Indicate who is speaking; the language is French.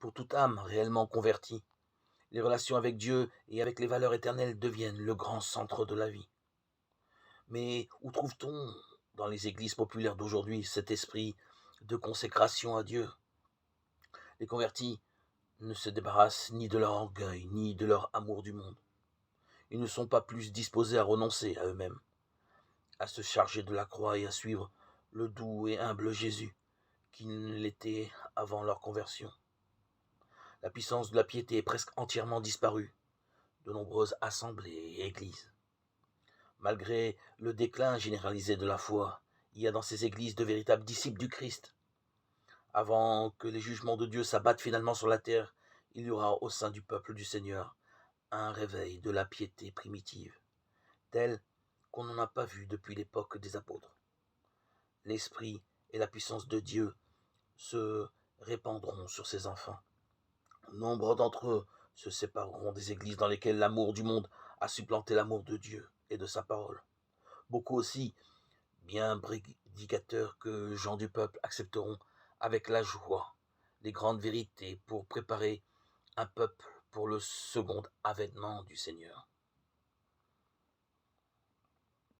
Speaker 1: Pour toute âme réellement convertie, les relations avec Dieu et avec les valeurs éternelles deviennent le grand centre de la vie. Mais où trouve-t-on dans les églises populaires d'aujourd'hui cet esprit de consécration à Dieu? Les convertis ne se débarrassent ni de leur orgueil, ni de leur amour du monde. Ils ne sont pas plus disposés à renoncer à eux-mêmes, à se charger de la croix et à suivre le doux et humble Jésus qu'ils ne l'étaient avant leur conversion. La puissance de la piété est presque entièrement disparue de nombreuses assemblées et églises. Malgré le déclin généralisé de la foi, il y a dans ces églises de véritables disciples du Christ. Avant que les jugements de Dieu s'abattent finalement sur la terre, il y aura au sein du peuple du Seigneur un réveil de la piété primitive, tel qu'on n'en a pas vu depuis l'époque des apôtres. L'esprit et la puissance de Dieu se répandront sur ses enfants. Nombre d'entre eux se sépareront des églises dans lesquelles l'amour du monde a supplanté l'amour de Dieu et de sa parole. Beaucoup aussi, bien prédicateurs que gens du peuple, accepteront avec la joie les grandes vérités pour préparer un peuple pour le second avènement du Seigneur.